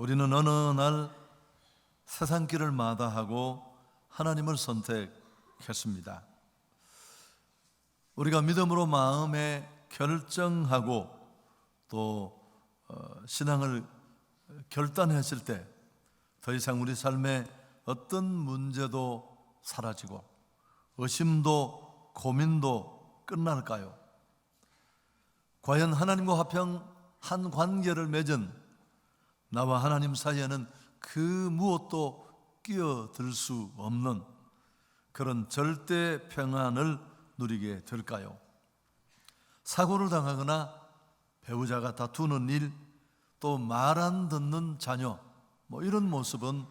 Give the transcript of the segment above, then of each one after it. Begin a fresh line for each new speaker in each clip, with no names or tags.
우리는 어느 날 세상길을 마다하고 하나님을 선택했습니다. 우리가 믿음으로 마음에 결정하고 또 신앙을 결단했을 때 더 이상 우리 삶에 어떤 문제도 사라지고 의심도 고민도 끝날까요? 과연 하나님과 화평한 관계를 맺은 나와 하나님 사이에는 그 무엇도 끼어들 수 없는 그런 절대 평안을 누리게 될까요? 사고를 당하거나 배우자가 다투는 일, 또 말 안 듣는 자녀, 이런 모습은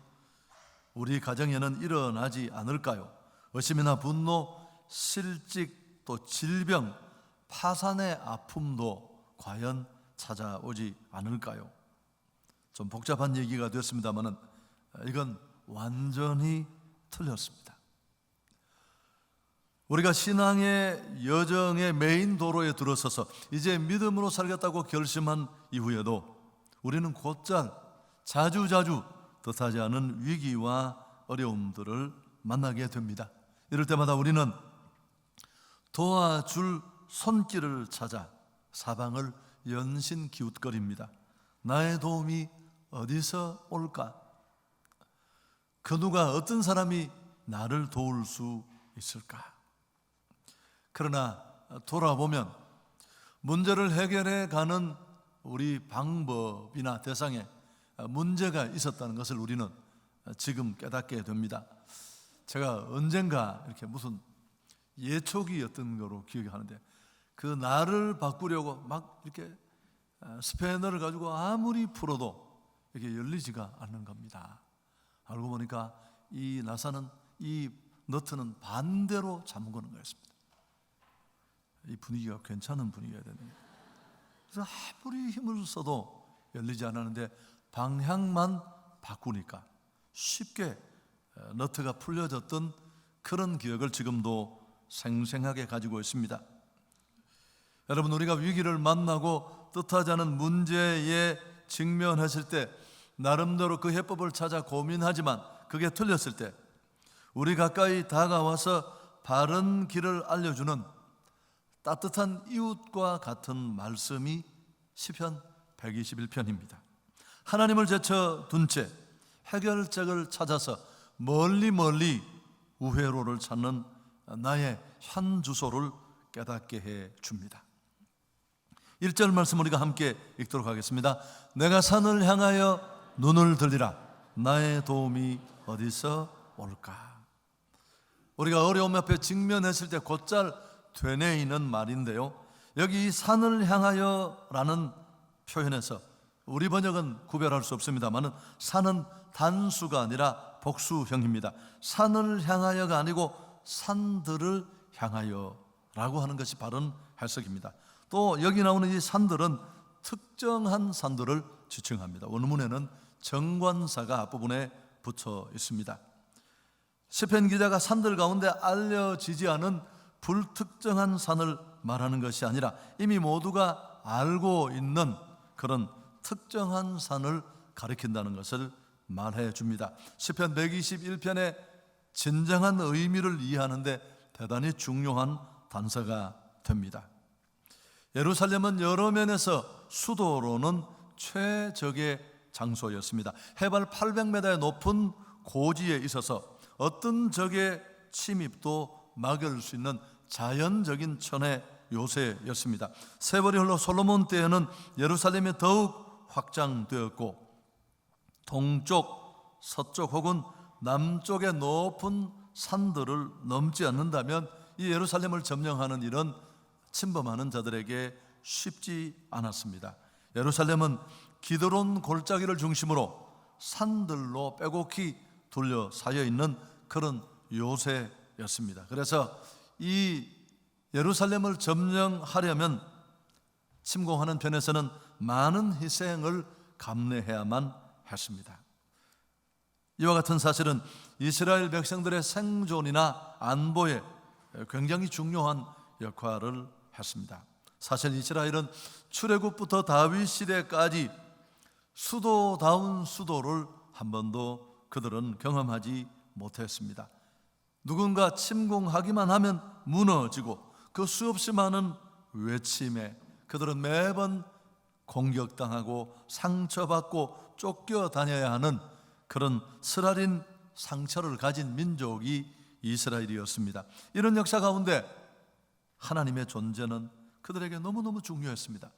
우리 가정에는 일어나지 않을까요? 의심이나 분노, 실직, 또 질병, 파산의 아픔도 과연 찾아오지 않을까요? 좀 복잡한 얘기가 됐습니다만 이건 완전히 틀렸습니다. 우리가 신앙의 여정의 메인 도로에 들어서서 이제 믿음으로 살겠다고 결심한 이후에도 우리는 곧잘 자주자주 뜻하지 않은 위기와 어려움들을 만나게 됩니다. 이럴 때마다 우리는 도와줄 손길을 찾아 사방을 연신 기웃거립니다. 나의 도움이 어디서 올까? 그 누가 어떤 사람이 나를 도울 수 있을까? 그러나 돌아보면 문제를 해결해 가는 우리 방법이나 대상에 문제가 있었다는 것을 우리는 지금 깨닫게 됩니다. 제가 언젠가 이렇게 무슨 예초기였던 거로 기억하는데 그 나를 바꾸려고 막 이렇게 스패너를 가지고 아무리 풀어도 이게 열리지가 않는 겁니다. 알고 보니까 이 나사는, 이 너트는 반대로 잠그는 거였습니다. 이 분위기가 괜찮은 분위기가 되네요. 그래서 아무리 힘을 써도 열리지 않았는데 방향만 바꾸니까 쉽게 너트가 풀려졌던 그런 기억을 지금도 생생하게 가지고 있습니다. 여러분, 우리가 위기를 만나고 뜻하지 않은 문제에 직면했을 때 나름대로 그 해법을 찾아 고민하지만 그게 틀렸을 때 우리 가까이 다가와서 바른 길을 알려주는 따뜻한 이웃과 같은 말씀이 시편 121편입니다. 하나님을 제쳐둔 채 해결책을 찾아서 멀리 우회로를 찾는 나의 현 주소를 깨닫게 해 줍니다. 1절 말씀 우리가 함께 읽도록 하겠습니다. 내가 산을 향하여 눈을 들리라. 나의 도움이 어디서 올까? 우리가 어려움 앞에 직면했을 때 곧잘 되뇌이는 말인데요, 여기 이 산을 향하여 라는 표현에서 우리 번역은 구별할 수 없습니다만 산은 단수가 아니라 복수형입니다. 산을 향하여가 아니고 산들을 향하여 라고 하는 것이 바른 해석입니다. 또 여기 나오는 이 산들은 특정한 산들을 지칭합니다. 원문에는 정관사가 앞부분에 붙어 있습니다. 시편 기자가 산들 가운데 알려지지 않은 불특정한 산을 말하는 것이 아니라 이미 모두가 알고 있는 그런 특정한 산을 가리킨다는 것을 말해 줍니다. 시편 121편의 진정한 의미를 이해하는데 대단히 중요한 단서가 됩니다. 예루살렘은 여러 면에서 수도로는 최적의 장소였습니다. 해발 800m의 높은 고지에 있어서 어떤 적의 침입도 막을 수 있는 자연적인 천의 요새였습니다. 세월이 흘러 솔로몬 때에는 예루살렘이 더욱 확장되었고 동쪽, 서쪽 혹은 남쪽의 높은 산들을 넘지 않는다면 이 예루살렘을 점령하는 일은 침범하는 자들에게 쉽지 않았습니다. 예루살렘은 기드론 골짜기를 중심으로 산들로 빼곡히 둘러싸여 있는 그런 요새였습니다. 그래서 이 예루살렘을 점령하려면 침공하는 편에서는 많은 희생을 감내해야만 했습니다. 이와 같은 사실은 이스라엘 백성들의 생존이나 안보에 굉장히 중요한 역할을 했습니다. 사실 이스라엘은 출애굽부터 다윗 시대까지 수도다운 수도를 한 번도 그들은 경험하지 못했습니다. 누군가 침공하기만 하면 무너지고 그 수없이 많은 외침에 그들은 매번 공격당하고 상처받고 쫓겨다녀야 하는 그런 쓰라린 상처를 가진 민족이 이스라엘이었습니다. 이런 역사 가운데 하나님의 존재는 그들에게 너무너무 중요했습니다.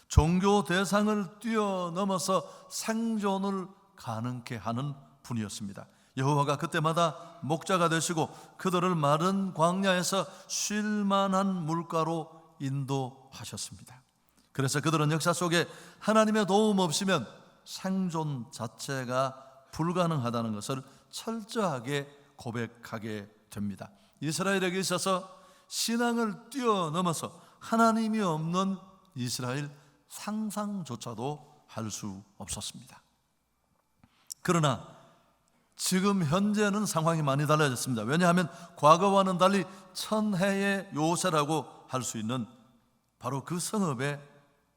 종교 대상을 뛰어넘어서 생존을 가능케 하는 분이었습니다. 여호와가 그때마다 목자가 되시고 그들을 마른 광야에서 쉴 만한 물가로 인도하셨습니다. 그래서 그들은 역사 속에 하나님의 도움 없이면 생존 자체가 불가능하다는 것을 철저하게 고백하게 됩니다. 이스라엘에게 있어서 신앙을 뛰어넘어서 하나님이 없는 이스라엘 상상조차도 할 수 없었습니다. 그러나 지금 현재는 상황이 많이 달라졌습니다. 왜냐하면 과거와는 달리 천혜의 요새라고 할 수 있는 바로 그 성읍에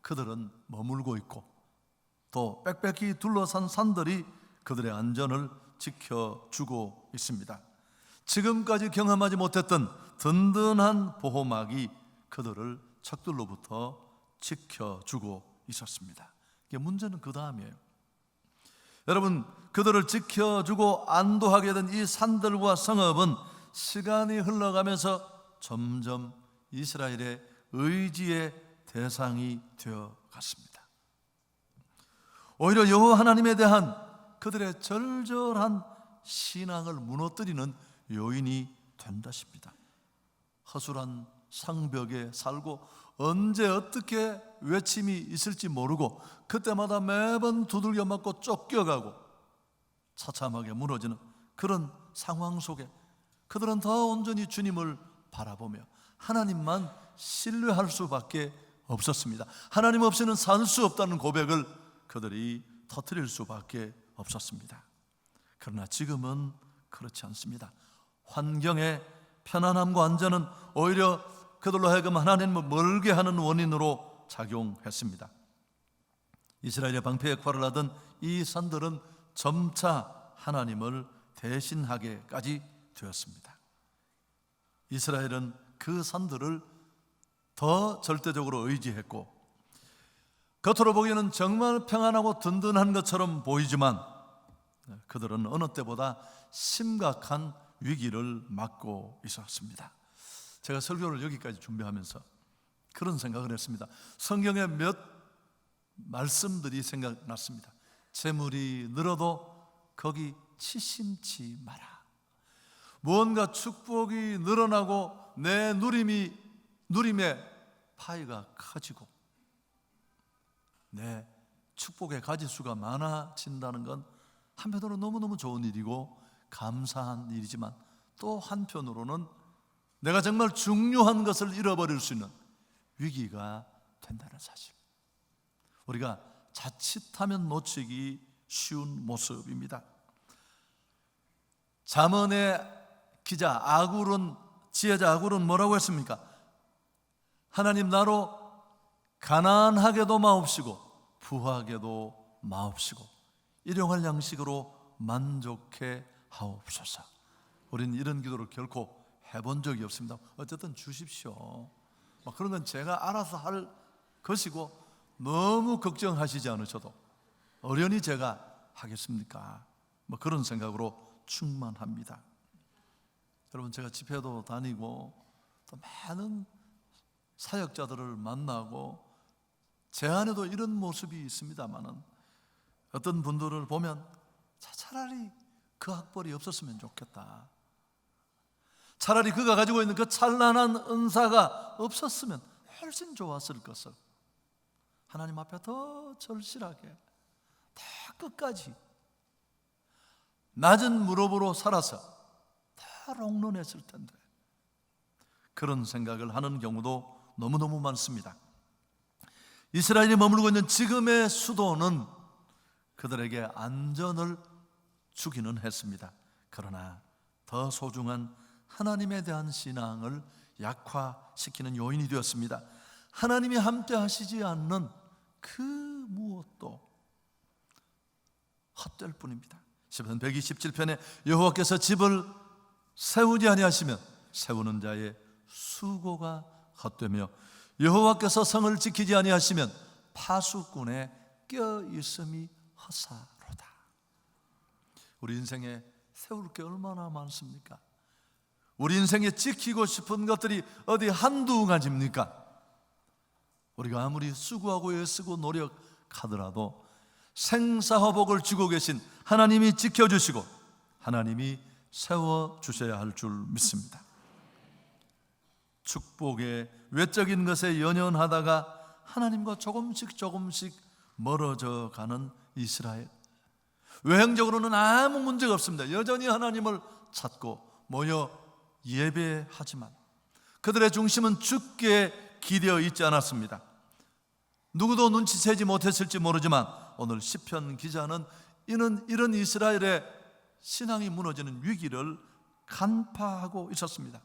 그들은 머물고 있고 또 빽빽히 둘러싼 산들이 그들의 안전을 지켜주고 있습니다. 지금까지 경험하지 못했던 든든한 보호막이 그들을 적들로부터 지켜주고 있었습니다. 문제는 그 다음이에요. 여러분, 그들을 지켜주고 안도하게 된 이 산들과 성읍은 시간이 흘러가면서 점점 이스라엘의 의지의 대상이 되어 갔습니다. 오히려 여호와 하나님에 대한 그들의 절절한 신앙을 무너뜨리는 요인이 된다 싶니다. 허술한 상벽에 살고 언제 어떻게 외침이 있을지 모르고 그때마다 매번 두들겨 맞고 쫓겨가고 처참하게 무너지는 그런 상황 속에 그들은 더 온전히 주님을 바라보며 하나님만 신뢰할 수밖에 없었습니다. 하나님 없이는 살 수 없다는 고백을 그들이 터뜨릴 수밖에 없었습니다. 그러나 지금은 그렇지 않습니다. 환경의 편안함과 안전은 오히려 그들로 하여금 하나님을 멀게 하는 원인으로 작용했습니다. 이스라엘의 방패 역할을 하던 이 산들은 점차 하나님을 대신하게까지 되었습니다. 이스라엘은 그 산들을 더 절대적으로 의지했고 겉으로 보기에는 정말 평안하고 든든한 것처럼 보이지만 그들은 어느 때보다 심각한 위기를 맞고 있었습니다. 제가 설교를 여기까지 준비하면서 그런 생각을 했습니다. 성경의 몇 말씀들이 생각났습니다. 재물이 늘어도 거기 치심치 마라. 무언가 축복이 늘어나고 내 누림의 파이가 커지고 내 축복의 가지수가 많아진다는 건 한편으로는 너무너무 좋은 일이고 감사한 일이지만 또 한편으로는 내가 정말 중요한 것을 잃어버릴 수 있는 위기가 된다는 사실, 우리가 자칫하면 놓치기 쉬운 모습입니다. 잠언의 기자 지혜자 아굴은 뭐라고 했습니까? 하나님 나로 가난하게도 마옵시고 부하게도 마옵시고 일용할 양식으로 만족해 하옵소서. 우리는 이런 기도를 결코 해본 적이 없습니다. 어쨌든 주십시오. 그런 건 제가 알아서 할 것이고 너무 걱정하시지 않으셔도 어련히 제가 하겠습니까? 그런 생각으로 충만합니다. 여러분, 제가 집회도 다니고 또 많은 사역자들을 만나고 제 안에도 이런 모습이 있습니다만은 어떤 분들을 보면 차라리 그 학벌이 없었으면 좋겠다. 차라리 그가 가지고 있는 그 찬란한 은사가 없었으면 훨씬 좋았을 것을 하나님 앞에 더 절실하게 다 끝까지 낮은 무릎으로 살아서 다 롱런했을 텐데 그런 생각을 하는 경우도 너무너무 많습니다. 이스라엘이 머물고 있는 지금의 수도는 그들에게 안전을 주기는 했습니다. 그러나 더 소중한 하나님에 대한 신앙을 약화시키는 요인이 되었습니다. 하나님이 함께 하시지 않는 그 무엇도 헛될 뿐입니다. 시편 127편에 여호와께서 집을 세우지 아니하시면 세우는 자의 수고가 헛되며 여호와께서 성을 지키지 아니하시면 파수꾼의 껴있음이 헛사로다. 우리 인생에 세울 게 얼마나 많습니까? 우리 인생에 지키고 싶은 것들이 어디 한두 가지입니까? 우리가 아무리 수고하고 애쓰고 노력하더라도 생사화복을 주고 계신 하나님이 지켜주시고 하나님이 세워주셔야 할 줄 믿습니다. 축복의 외적인 것에 연연하다가 하나님과 조금씩 멀어져 가는 이스라엘. 외형적으로는 아무 문제가 없습니다. 여전히 하나님을 찾고 모여 예배하지만 그들의 중심은 주께 기대어 있지 않았습니다. 누구도 눈치채지 못했을지 모르지만 오늘 시편 기자는 이런 이스라엘의 신앙이 무너지는 위기를 간파하고 있었습니다.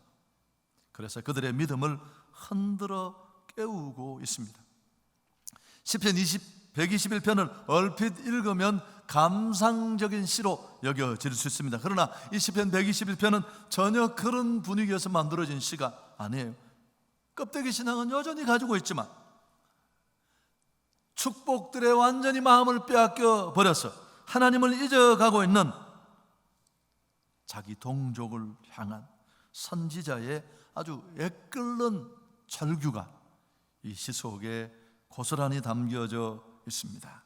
그래서 그들의 믿음을 흔들어 깨우고 있습니다. 시편 121편을 얼핏 읽으면 감상적인 시로 여겨질 수 있습니다. 그러나 이 시편 121편은 전혀 그런 분위기에서 만들어진 시가 아니에요. 껍데기 신앙은 여전히 가지고 있지만 축복들에 완전히 마음을 빼앗겨 버려서 하나님을 잊어가고 있는 자기 동족을 향한 선지자의 아주 애끓는 절규가 이 시 속에 고스란히 담겨져 있습니다.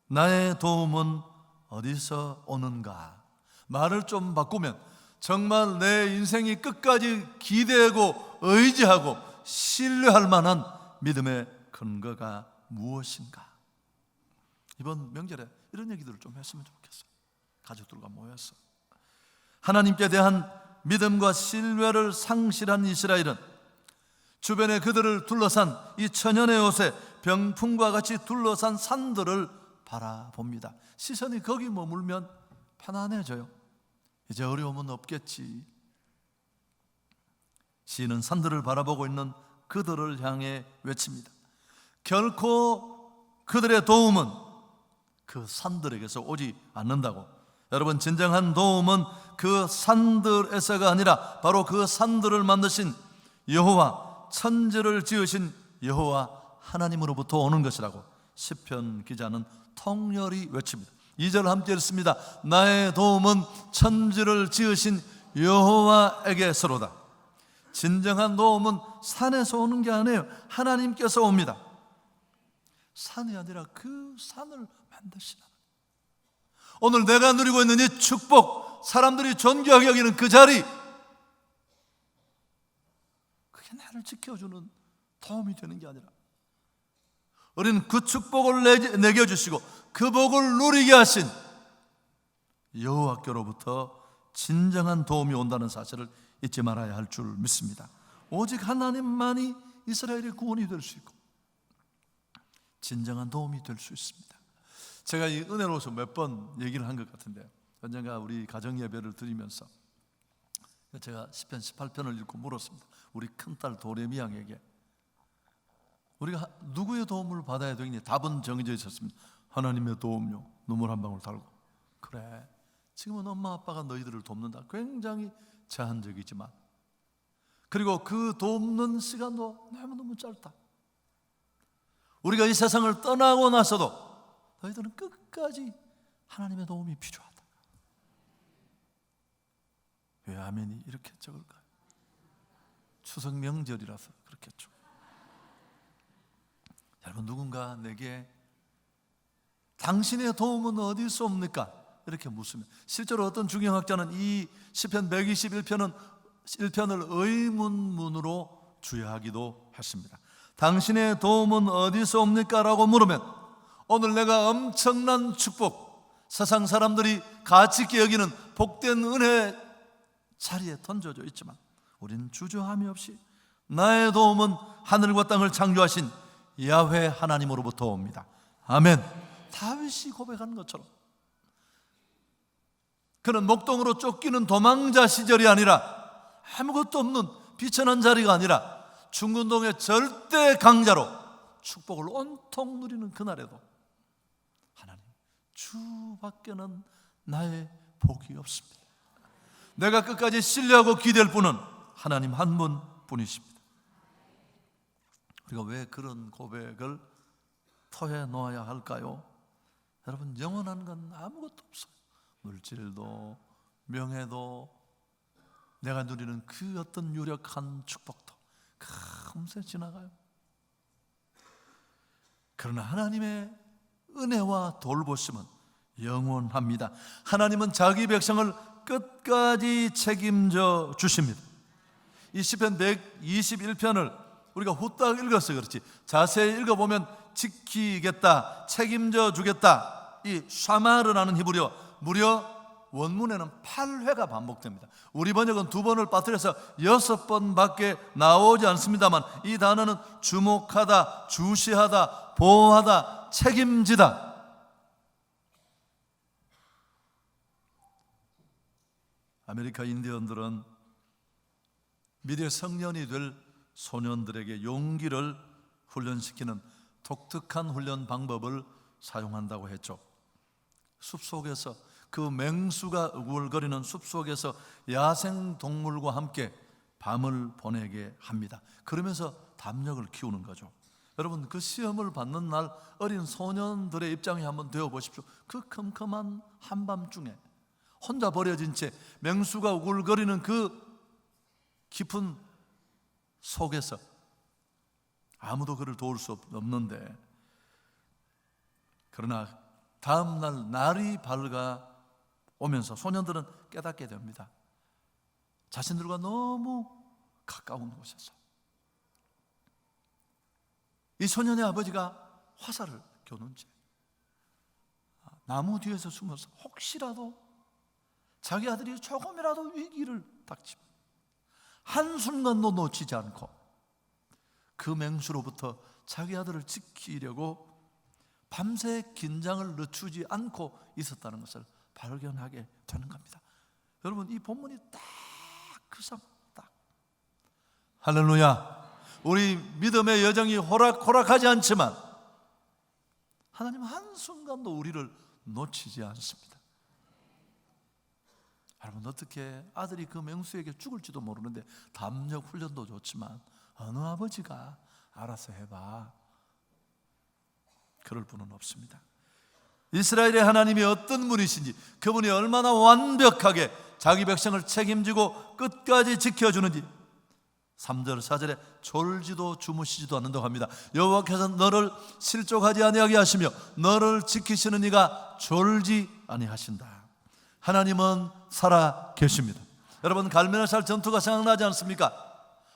나의 도움은 어디서 오는가? 말을 좀 바꾸면 정말 내 인생이 끝까지 기대고 의지하고 신뢰할 만한 믿음의 근거가 무엇인가? 이번 명절에 이런 얘기들을 좀 했으면 좋겠어요. 가족들과 모여서 하나님께 대한 믿음과 신뢰를 상실한 이스라엘은 주변에 그들을 둘러싼 이 천연의 옷에 병풍과 같이 둘러싼 산들을 바라봅니다. 시선이 거기 머물면 편안해져요. 이제 어려움은 없겠지. 시인은 산들을 바라보고 있는 그들을 향해 외칩니다. 결코 그들의 도움은 그 산들에게서 오지 않는다고. 여러분, 진정한 도움은 그 산들에서가 아니라 바로 그 산들을 만드신 여호와, 천지를 지으신 여호와 하나님으로부터 오는 것이라고 시편 기자는 통렬히 외칩니다. 2절 함께 읽습니다. 나의 도움은 천지를 지으신 여호와에게서로다. 진정한 도움은 산에서 오는 게 아니에요. 하나님께서 옵니다. 산이 아니라 그 산을 만드시라. 오늘 내가 누리고 있는 이 축복, 사람들이 존귀하게 여기는 그 자리, 그게 나를 지켜주는 도움이 되는 게 아니라 우리는 그 축복을 내게 주시고 그 복을 누리게 하신 여호와께로부터 진정한 도움이 온다는 사실을 잊지 말아야 할 줄 믿습니다. 오직 하나님만이 이스라엘의 구원이 될 수 있고 진정한 도움이 될 수 있습니다. 제가 이 은혜로워서 몇 번 얘기를 한 것 같은데요. 언젠가 우리 가정 예배를 드리면서 제가 시편 18편을 읽고 물었습니다. 우리 큰딸 도레미 양에게 우리가 누구의 도움을 받아야 되겠니? 답은 정해져 있었습니다. 하나님의 도움요. 눈물 한 방울 달고. 그래, 지금은 엄마 아빠가 너희들을 돕는다. 굉장히 제한적이지만, 그리고 그 돕는 시간도 너무너무 짧다. 우리가 이 세상을 떠나고 나서도 너희들은 끝까지 하나님의 도움이 필요하다. 왜 아멘이 이렇게 적을까요? 추석 명절이라서 그렇겠죠. 여러분, 누군가 내게 당신의 도움은 어디서 옵니까? 이렇게 묻으면 실제로 어떤 중형학자는 이 시편 121편을 의문문으로 주야하기도 했습니다. 당신의 도움은 어디서 옵니까? 라고 물으면 오늘 내가 엄청난 축복, 세상 사람들이 가치 있게 여기는 복된 은혜 자리에 던져져 있지만 우리는 주저함이 없이 나의 도움은 하늘과 땅을 창조하신 야훼 하나님으로부터 옵니다. 아멘. 다윗이 고백하는 것처럼 그는 목동으로 쫓기는 도망자 시절이 아니라 아무것도 없는 비천한 자리가 아니라 중근동의 절대 강자로 축복을 온통 누리는 그날에도 하나님 주밖에는 나의 복이 없습니다. 내가 끝까지 신뢰하고 기댈 분은 하나님 한 분뿐이십니다. 우리가 왜 그런 고백을 터에 놓아야 할까요? 여러분, 영원한 건 아무것도 없어요. 물질도 명예도 내가 누리는 그 어떤 유력한 축복도 금세 지나가요. 그러나 하나님의 은혜와 돌보심은 영원합니다. 하나님은 자기 백성을 끝까지 책임져 주십니다. 이 시편 121편을 우리가 후딱 읽었어요. 그렇지, 자세히 읽어보면 지키겠다, 책임져 주겠다, 이 샤마르라는 히브리어 무려 원문에는 8회가 반복됩니다. 우리 번역은 2번을 빠뜨려서 6번밖에 나오지 않습니다만, 이 단어는 주목하다, 주시하다, 보호하다, 책임지다. 아메리카 인디언들은 미래 성년이 될 소년들에게 용기를 훈련시키는 독특한 훈련 방법을 사용한다고 했죠. 숲속에서, 그 맹수가 우글거리는 숲속에서 야생동물과 함께 밤을 보내게 합니다. 그러면서 담력을 키우는 거죠. 여러분, 그 시험을 받는 날 어린 소년들의 입장에 한번 되어 보십시오. 그 컴컴한 한밤중에 혼자 버려진 채 맹수가 우글거리는 그 깊은 속에서 아무도 그를 도울 수 없는데, 그러나 다음 날 날이 밝아 오면서 소년들은 깨닫게 됩니다. 자신들과 너무 가까운 곳에서 이 소년의 아버지가 화살을 겨눈 채 나무 뒤에서 숨어서 혹시라도 자기 아들이 조금이라도 위기를 닥치면 한순간도 놓치지 않고 그 맹수로부터 자기 아들을 지키려고 밤새 긴장을 늦추지 않고 있었다는 것을 발견하게 되는 겁니다. 여러분, 이 본문이 딱 그 상, 딱 할렐루야. 우리 믿음의 여정이 호락호락하지 않지만 하나님은 한순간도 우리를 놓치지 않습니다. 여러분, 어떻게 아들이 그 맹수에게 죽을지도 모르는데 담력 훈련도 좋지만 어느 아버지가 알아서 해봐, 그럴 분은 없습니다. 이스라엘의 하나님이 어떤 분이신지, 그분이 얼마나 완벽하게 자기 백성을 책임지고 끝까지 지켜주는지 3절 4절에 졸지도 주무시지도 않는다고 합니다. 여호와께서 너를 실족하지 아니하게 하시며 너를 지키시는 이가 졸지 아니하신다. 하나님은 살아 계십니다. 여러분, 갈멜살 전투가 생각나지 않습니까?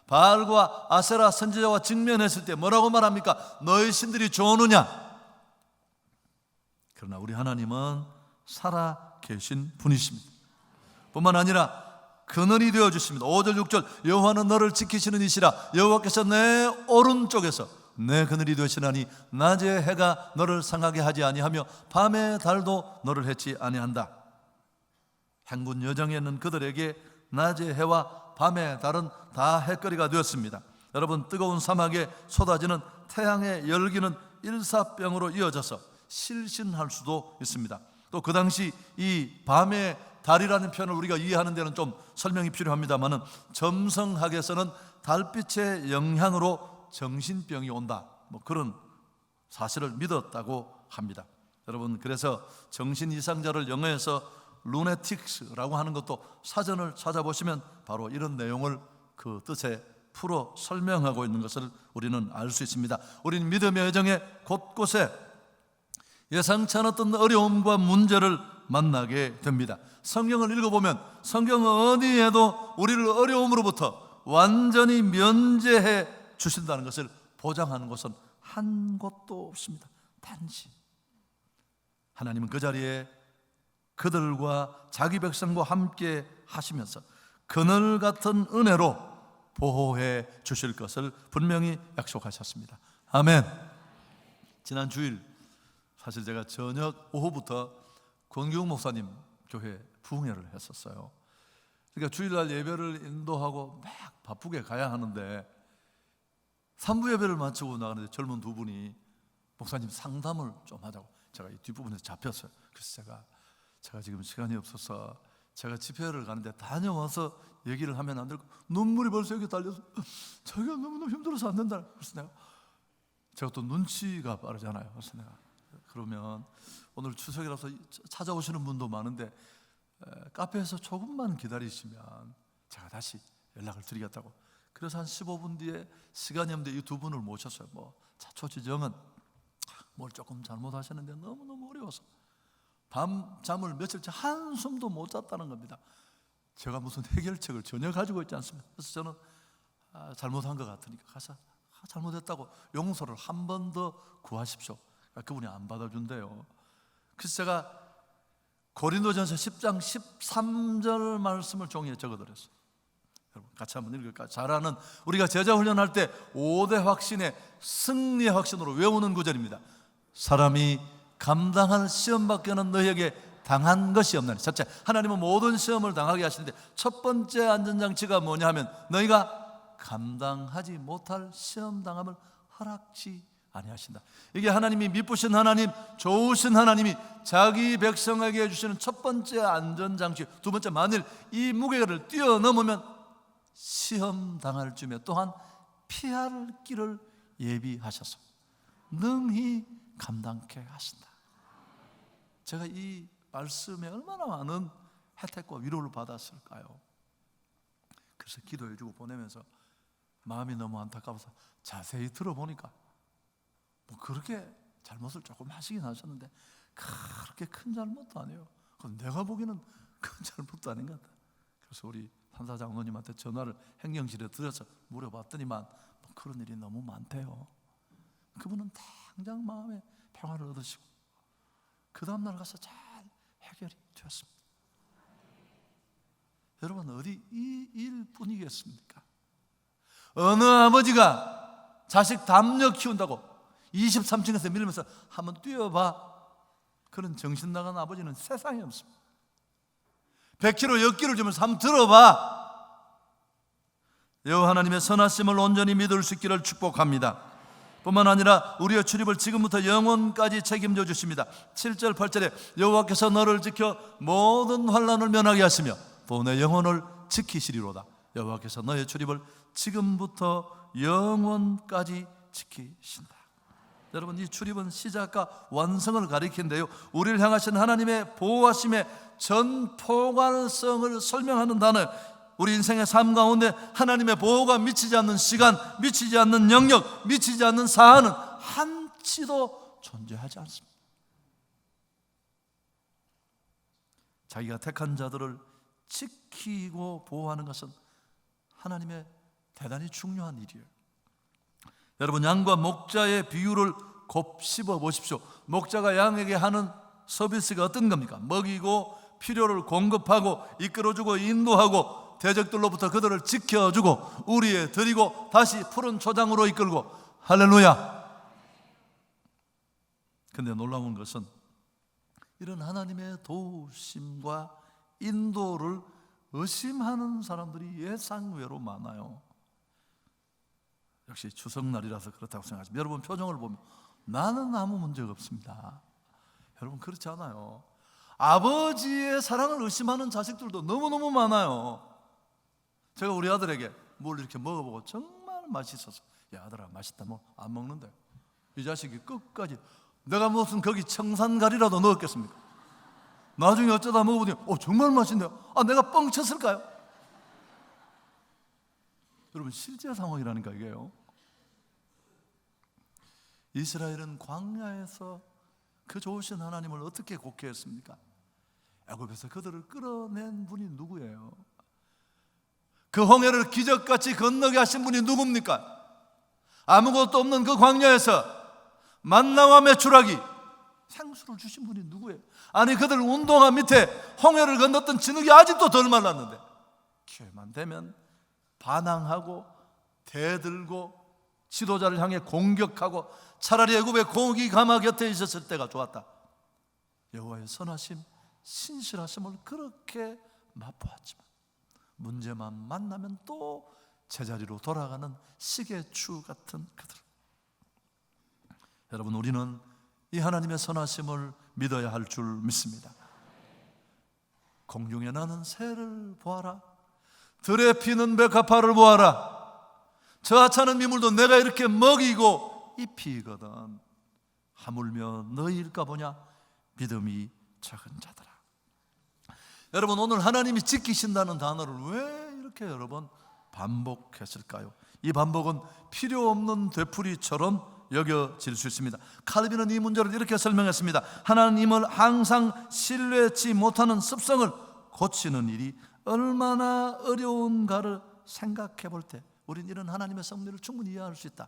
바알과 아세라 선지자와 직면했을 때 뭐라고 말합니까? 너희 신들이 좋으느냐? 그러나 우리 하나님은 살아 계신 분이십니다. 뿐만 아니라 그늘이 되어주십니다. 5절 6절 여호와는 너를 지키시는 이시라. 여호와께서 내 오른쪽에서 내 그늘이 되시나니 낮에 해가 너를 상하게 하지 아니하며 밤에 달도 너를 해치 아니한다. 행군 여정에는 그들에게 낮의 해와 밤의 달은 다 햇거리가 되었습니다. 여러분, 뜨거운 사막에 쏟아지는 태양의 열기는 일사병으로 이어져서 실신할 수도 있습니다. 또 그 당시 이 밤의 달이라는 표현을 우리가 이해하는 데는 좀 설명이 필요합니다만은 점성학에서는 달빛의 영향으로 정신병이 온다, 뭐 그런 사실을 믿었다고 합니다. 여러분, 그래서 정신 이상자를 영어에서 루네틱스라고 하는 것도 사전을 찾아보시면 바로 이런 내용을 그 뜻에 풀어 설명하고 있는 것을 우리는 알 수 있습니다. 우리는 믿음의 여정에 곳곳에 예상치 않았던 어려움과 문제를 만나게 됩니다. 성경을 읽어보면 성경은 어디에도 우리를 어려움으로부터 완전히 면제해 주신다는 것을 보장하는 곳은 한 곳도 없습니다. 단지 하나님은 그 자리에 그들과 자기 백성과 함께 하시면서 그늘 같은 은혜로 보호해 주실 것을 분명히 약속하셨습니다. 아멘. 지난 주일 사실 제가 저녁 오후부터 권규웅 목사님 교회 부흥회를 했었어요. 그러니까 주일날 예배를 인도하고 막 바쁘게 가야 하는데 3부 예배를 마치고 나가는데 젊은 두 분이 목사님 상담을 좀 하자고 제가 이 뒷부분에서 잡혔어요. 그래서 제가 지금 시간이 없어서 제가 집회를 가는데 다녀와서 얘기를 하면 안 되고 눈물이 벌써 여기 달려서 자기가 너무너무 힘들어서 안 된다. 그래서 제가 또 눈치가 빠르잖아요. 그래서 내가 그러면 오늘 추석이라서 찾아오시는 분도 많은데 카페에서 조금만 기다리시면 제가 다시 연락을 드리겠다고. 그래서 한 15분 뒤에 시간이 없는데 이 두 분을 모셨어요. 자초지정은 뭘 조금 잘못하셨는데 너무너무 어려워서 밤잠을 며칠째 한숨도 못 잤다는 겁니다. 제가 무슨 해결책을 전혀 가지고 있지 않습니다. 그래서 저는 잘못한 것 같으니까 가서 잘못했다고 용서를 한 번 더 구하십시오. 그분이 안 받아준대요. 그래서 제가 고린도전서 10장 13절 말씀을 종이에 적어드렸어요. 여러분 같이 한번 읽을까요? 잘 아는, 우리가 제자 훈련할 때 5대 확신의 승리의 확신으로 외우는 구절입니다. 사람이 감당할 시험밖에는 너희에게 당한 것이 없나니. 첫째, 하나님은 모든 시험을 당하게 하시는데 첫 번째 안전장치가 뭐냐 하면 너희가 감당하지 못할 시험 당함을 허락지 아니하신다. 이게 하나님이 미쁘신 하나님, 좋으신 하나님이 자기 백성에게 해주시는 첫 번째 안전장치. 두 번째, 만일 이 무게를 뛰어넘으면 시험 당할 쯤에 또한 피할 길을 예비하셔서 능히 감당케 하신다. 제가 이 말씀에 얼마나 많은 혜택과 위로를 받았을까요? 그래서 기도해주고 보내면서 마음이 너무 안타까워서 자세히 들어보니까 그렇게 잘못을 조금 하시긴 하셨는데 그렇게 큰 잘못도 아니에요. 내가 보기에는 큰 잘못도 아닌 것 같아요. 그래서 우리 판사장로님한테 전화를 행정실에 드려서 물어봤더니만 그런 일이 너무 많대요. 그분은 당장 마음에 평화를 얻으시고 그 다음날 가서 잘 해결이 되었습니다. 여러분 어디 이 일뿐이겠습니까? 어느 아버지가 자식 담력 키운다고 23층에서 밀면서 한번 뛰어봐, 그런 정신 나간 아버지는 세상에 없습니다. 100kg 역기를 주면서 한번 들어봐. 여호와 하나님의 선하심을 온전히 믿을 수 있기를 축복합니다. 뿐만 아니라 우리의 출입을 지금부터 영원까지 책임져 주십니다. 7절 8절에 여호와께서 너를 지켜 모든 환난을 면하게 하시며 또 내 영혼을 지키시리로다. 여호와께서 너의 출입을 지금부터 영원까지 지키신다. 여러분 이 출입은 시작과 완성을 가리키는데요, 우리를 향하신 하나님의 보호하심의 전포괄성을 설명하는 단어. 우리 인생의 삶 가운데 하나님의 보호가 미치지 않는 시간, 미치지 않는 영역, 미치지 않는 사안은 한치도 존재하지 않습니다. 자기가 택한 자들을 지키고 보호하는 것은 하나님의 대단히 중요한 일이에요. 여러분 양과 목자의 비유를 곱씹어 보십시오. 목자가 양에게 하는 서비스가 어떤 겁니까? 먹이고 필요를 공급하고 이끌어주고 인도하고 대적들로부터 그들을 지켜주고 우리에 드리고 다시 푸른 초장으로 이끌고. 할렐루야. 근데 놀라운 것은 이런 하나님의 도우심과 인도를 의심하는 사람들이 예상외로 많아요. 역시 추석날이라서 그렇다고 생각하지만 여러분 표정을 보면 나는 아무 문제가 없습니다. 여러분 그렇지 않아요. 아버지의 사랑을 의심하는 자식들도 너무너무 많아요. 제가 우리 아들에게 뭘 이렇게 먹어보고 정말 맛있어서, 야 아들아 맛있다, 뭐 안 먹는데 이 자식이 끝까지 내가 무슨 거기 청산가리라도 넣었겠습니까? 나중에 어쩌다 먹어보니 정말 맛있네요. 내가 뻥쳤을까요? 여러분 실제 상황이라니까 이게요. 이스라엘은 광야에서 그 좋으신 하나님을 어떻게 곡해했습니까? 애굽에서 그들을 끌어낸 분이 누구예요? 그 홍해를 기적같이 건너게 하신 분이 누굽니까? 아무것도 없는 그 광야에서 만나와 메추라기 생수를 주신 분이 누구예요? 아니 그들 운동화 밑에 홍해를 건넜던 진흙이 아직도 덜 말랐는데 기회만 되면 반항하고 대들고 지도자를 향해 공격하고 차라리 애굽의 고기 가마 곁에 있었을 때가 좋았다. 여호와의 선하심, 신실하심을 그렇게 맛보았지만 문제만 만나면 또 제자리로 돌아가는 시계추 같은 그들. 여러분 우리는 이 하나님의 선하심을 믿어야 할 줄 믿습니다. 공중에 나는 새를 보아라. 들에 피는 백합화를 보아라. 저 하찮은 미물도 내가 이렇게 먹이고 입히거든. 하물며 너희일까 보냐. 믿음이 작은 자들아. 여러분, 오늘 하나님이 지키신다는 단어를 왜 이렇게 여러 번 반복했을까요? 이 반복은 필요 없는 되풀이처럼 여겨질 수 있습니다. 칼빈은 이 문제를 이렇게 설명했습니다. 하나님을 항상 신뢰치 못하는 습성을 고치는 일이 얼마나 어려운가를 생각해 볼 때 우리는 이런 하나님의 섭리를 충분히 이해할 수 있다.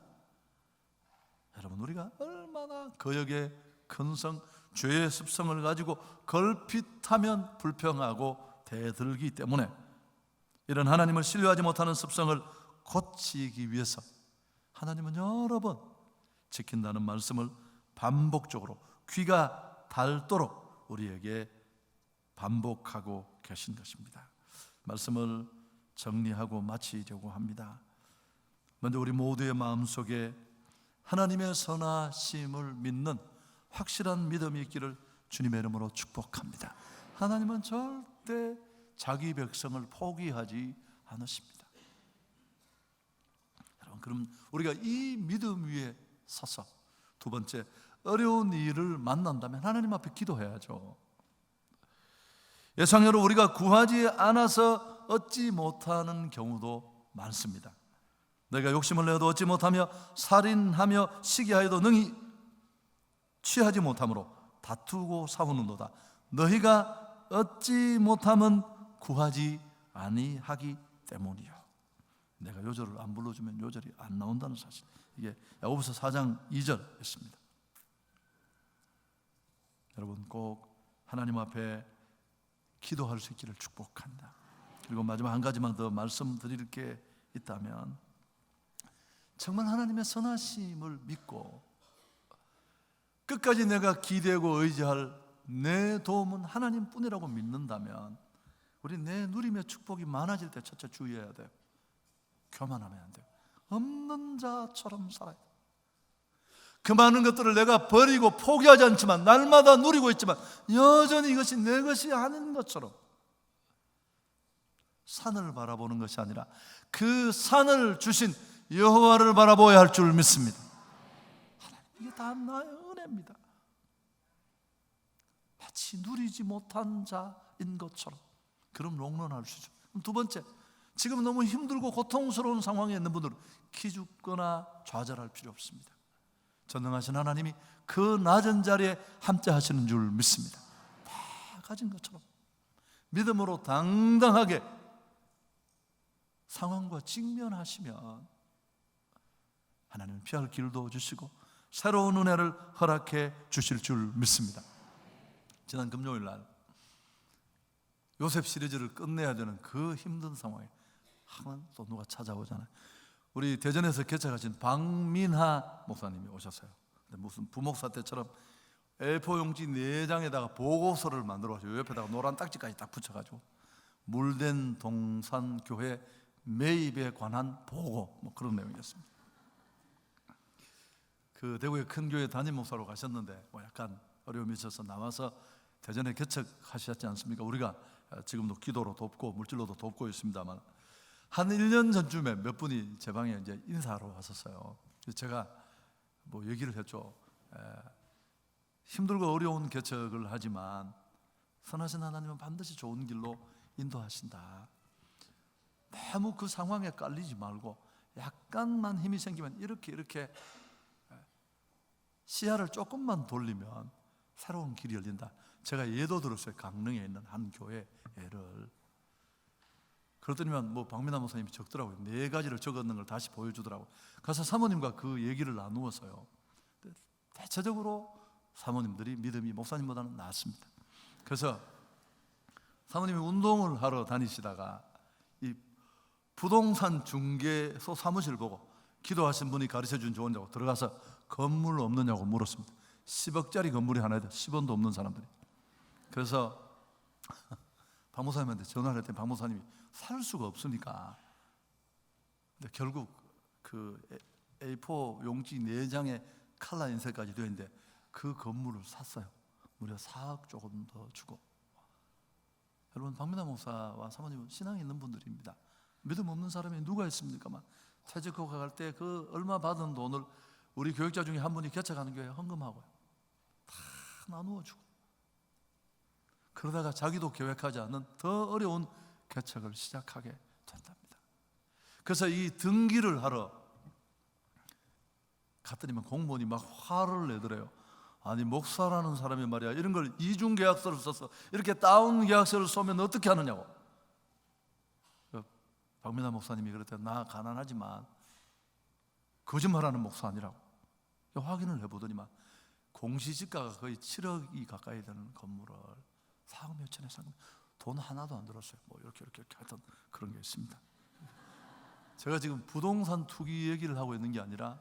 여러분, 우리가 얼마나 거역의 근성, 죄의 습성을 가지고 걸핏하면 불평하고 대들기 때문에 이런 하나님을 신뢰하지 못하는 습성을 고치기 위해서 하나님은 여러 번 지킨다는 말씀을 반복적으로 귀가 닳도록 우리에게 반복하고 계신 것입니다. 말씀을 정리하고 마치려고 합니다. 먼저 우리 모두의 마음속에 하나님의 선하심을 믿는 확실한 믿음이 있기를 주님의 이름으로 축복합니다. 하나님은 절대 자기 백성을 포기하지 않으십니다. 여러분, 그럼 우리가 이 믿음 위에 서서 두 번째, 어려운 일을 만난다면 하나님 앞에 기도해야죠. 예상외로 우리가 구하지 않아서 얻지 못하는 경우도 많습니다. 내가 욕심을 내어도 얻지 못하며 살인하며 시기하여도 능히 취하지 못함으로 다투고 싸우는도다. 너희가 얻지 못함은 구하지 아니하기 때문이요. 내가 요절을 안 불러주면 요절이 안 나온다는 사실, 이게 야고보서 4장 2절이었습니다. 여러분, 꼭 하나님 앞에 기도할 수 있기를 축복한다. 그리고 마지막 한 가지만 더 말씀드릴 게 있다면, 정말 하나님의 선하심을 믿고 끝까지 내가 기대고 의지할 내 도움은 하나님뿐이라고 믿는다면 우리 내 누림의 축복이 많아질 때 첫째 주의해야 돼요. 교만하면 안 돼요. 없는 자처럼 살아야 돼요. 그 많은 것들을 내가 버리고 포기하지 않지만 날마다 누리고 있지만 여전히 이것이 내 것이 아닌 것처럼 산을 바라보는 것이 아니라 그 산을 주신 여호와를 바라보아야 할 줄 믿습니다. 하나님, 이게 다 나의 은혜입니다. 마치 누리지 못한 자인 것처럼 그럼 롱런할 수 있죠. 두 번째, 지금 너무 힘들고 고통스러운 상황에 있는 분들은 기죽거나 좌절할 필요 없습니다. 전능하신 하나님이 그 낮은 자리에 함께 하시는 줄 믿습니다. 다 가진 것처럼 믿음으로 당당하게 상황과 직면하시면 하나님은 피할 길도 주시고 새로운 은혜를 허락해 주실 줄 믿습니다. 지난 금요일 날 요셉 시리즈를 끝내야 되는 그 힘든 상황에 하면 또 누가 찾아오잖아요. 우리 대전에서 개척하신 박민하 목사님이 오셨어요. 근데 무슨 부목사 때처럼 A4 용지 4장에다가 보고서를 만들어 가지고 옆에다가 노란 딱지까지 딱 붙여가지고 물된 동산교회 매입에 관한 보고, 뭐 그런 내용이었습니다. 그 대구의 큰 교회 담임 목사로 가셨는데 뭐 약간 어려움이 있어서 나와서 대전에 개척하셨지 않습니까? 우리가 지금도 기도로 돕고 물질로도 돕고 있습니다만 한 1년 전쯤에 몇 분이 제 방에 이제 인사하러 왔었어요. 그래서 제가 뭐 얘기를 했죠. 힘들고 어려운 개척을 하지만 선하신 하나님은 반드시 좋은 길로 인도하신다. 너무 그 상황에 깔리지 말고 약간만 힘이 생기면 이렇게 시야를 조금만 돌리면 새로운 길이 열린다. 제가 예도 들었어요. 강릉에 있는 한 교회 예를. 그러더니만 뭐 박민하 목사님이 적더라고요. 4가지를 적었는 걸 다시 보여주더라고요. 가서 사모님과 그 얘기를 나누었어요. 대체적으로 사모님들이 믿음이 목사님보다는 낫습니다. 그래서 사모님이 운동을 하러 다니시다가 이 부동산 중개소 사무실 보고 기도하신 분이 가르쳐준 조언자고 들어가서 건물 없느냐고 물었습니다. 10억짜리 건물이 하나 있다. 10원도 없는 사람들이. 그래서 박 목사님한테 전화를 했더니 박 목사님이 살 수가 없으니까. 근데 결국 그 A4 용지 4장에 칼라 인쇄까지 되어 있는데 그 건물을 샀어요. 무려 4억 조금 더 주고. 여러분, 박민하 목사와 사모님은 신앙이 있는 분들입니다. 믿음 없는 사람이 누가 있습니까만, 퇴직하고 갈 때 그 얼마 받은 돈을 우리 교육자 중에 한 분이 개척하는 교회에 헌금하고요, 다 나누어 주고, 그러다가 자기도 계획하지 않은 더 어려운 개척을 시작하게 된답니다. 그래서 이 등기를 하러 갔더니만 공무원이 막 화를 내더래요. 아니, 목사라는 사람이 말이야, 이런 걸 이중 계약서를 써서 이렇게 다운 계약서를 쏘면 어떻게 하느냐고. 박민하 목사님이 그랬더니, 나 가난하지만 거짓말하는 목사 아니라고. 확인을 해보더니만 공시지가가 거의 7억이 가까이 되는 건물을 4억 몇천에 산 겁니다. 돈 하나도 안 들었어요. 뭐 이렇게 하여튼 그런 게 있습니다. 제가 지금 부동산 투기 얘기를 하고 있는 게 아니라,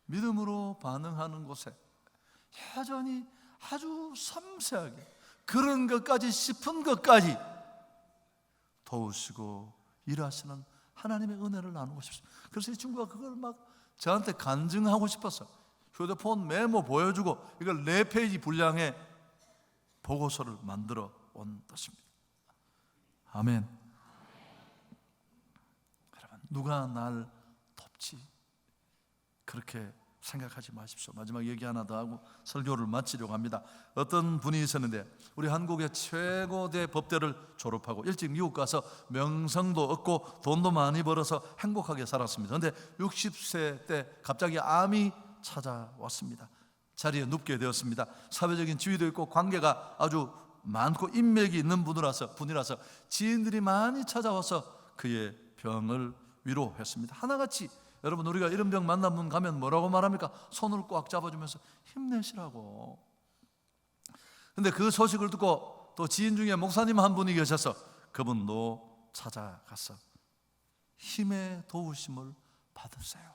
믿음으로 반응하는 곳에 여전히 아주 섬세하게 그런 것까지, 싶은 것까지 도우시고 일하시는 하나님의 은혜를 나누고 싶습니다. 그래서 이 친구가 그걸 막 저한테 간증하고 싶어서 휴대폰 메모 보여주고 이걸 4페이지 분량의 보고서를 만들어 온 것입니다. 아멘. 여러분, 누가 날 돕지? 그렇게 생각하지 마십시오. 마지막 얘기 하나 더 하고 설교를 마치려고 합니다. 어떤 분이 있었는데, 우리 한국의 최고대 법대를 졸업하고 일찍 미국 가서 명성도 얻고 돈도 많이 벌어서 행복하게 살았습니다. 그런데 60세 때 갑자기 암이 찾아왔습니다. 자리에 눕게 되었습니다. 사회적인 지위도 있고 관계가 아주 많고 인맥이 있는 분이라서 지인들이 많이 찾아와서 그의 병을 위로했습니다. 하나같이, 여러분, 우리가 이런 병 만나면 가면 뭐라고 말합니까? 손을 꽉 잡아주면서 힘내시라고. 근데 그 소식을 듣고 또 지인 중에 목사님 한 분이 계셔서 그분도 찾아가서 힘의 도우심을 받으세요,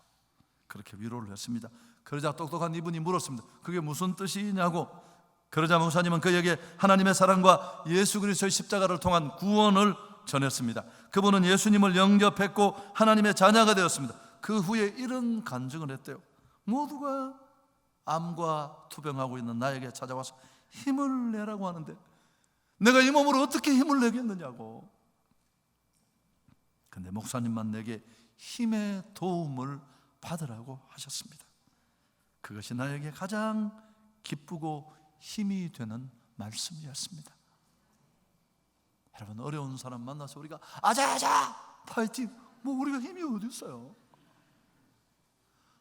그렇게 위로를 했습니다. 그러자 똑똑한 이분이 물었습니다. 그게 무슨 뜻이냐고. 그러자 목사님은 그에게 하나님의 사랑과 예수 그리스도의 십자가를 통한 구원을 전했습니다. 그분은 예수님을 영접했고 하나님의 자녀가 되었습니다. 그 후에 이런 간증을 했대요. 모두가 암과 투병하고 있는 나에게 찾아와서 힘을 내라고 하는데 내가 이 몸으로 어떻게 힘을 내겠느냐고. 근데 목사님만 내게 힘의 도움을 받으라고 하셨습니다. 그것이 나에게 가장 기쁘고 힘이 되는 말씀이었습니다. 여러분, 어려운 사람 만나서 우리가 아자아자 파이팅, 뭐 우리가 힘이 어디 있어요?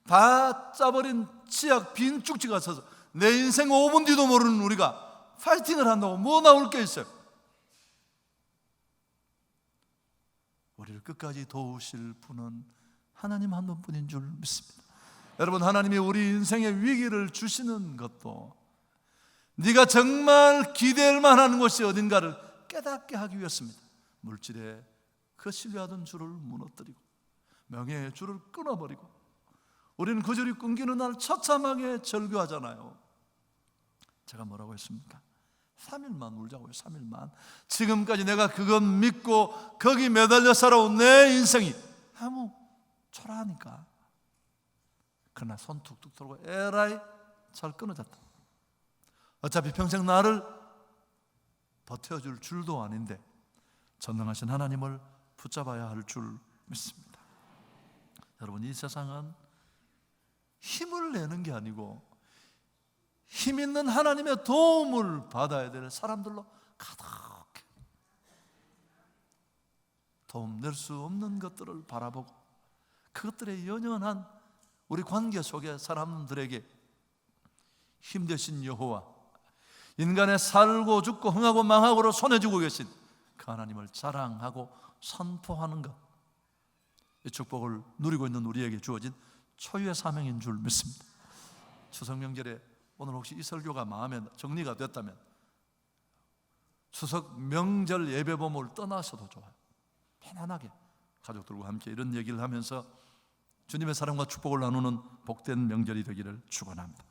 다 짜버린 치약 빈 쭉지가 서서 내 인생 5분 뒤도 모르는 우리가 파이팅을 한다고 뭐 나올 게 있어요? 우리를 끝까지 도우실 분은 하나님 한 분뿐인 줄 믿습니다. 여러분, 하나님이 우리 인생의 위기를 주시는 것도 네가 정말 기대할 만한 것이 어딘가를 깨닫게 하기 위해서입니다. 물질에 그 신뢰하던 줄을 무너뜨리고 명예의 줄을 끊어버리고, 우리는 그 줄이 끊기는 날 처참하게 절규하잖아요. 제가 뭐라고 했습니까? 3일만 울자고요. 3일만. 지금까지 내가 그것 믿고 거기 매달려 살아온 내 인생이 너무 초라하니까. 그러나 손 툭툭 들고 에라이 잘 끊어졌다. 어차피 평생 나를 버텨줄 줄도 아닌데 전능하신 하나님을 붙잡아야 할 줄 믿습니다. 여러분, 이 세상은 힘을 내는 게 아니고 힘 있는 하나님의 도움을 받아야 될 사람들로 가득해. 도움 낼 수 없는 것들을 바라보고 그것들의 연연한 우리 관계 속의 사람들에게 힘 되신 여호와, 인간의 살고 죽고 흥하고 망하고를 손에 쥐고 계신 그 하나님을 자랑하고 선포하는 것, 이 축복을 누리고 있는 우리에게 주어진 초유의 사명인 줄 믿습니다. 추석 명절에 오늘 혹시 이 설교가 마음에 정리가 됐다면 추석 명절 예배범을 떠나셔도 좋아요. 편안하게 가족들과 함께 이런 얘기를 하면서 주님의 사랑과 축복을 나누는 복된 명절이 되기를 축원합니다.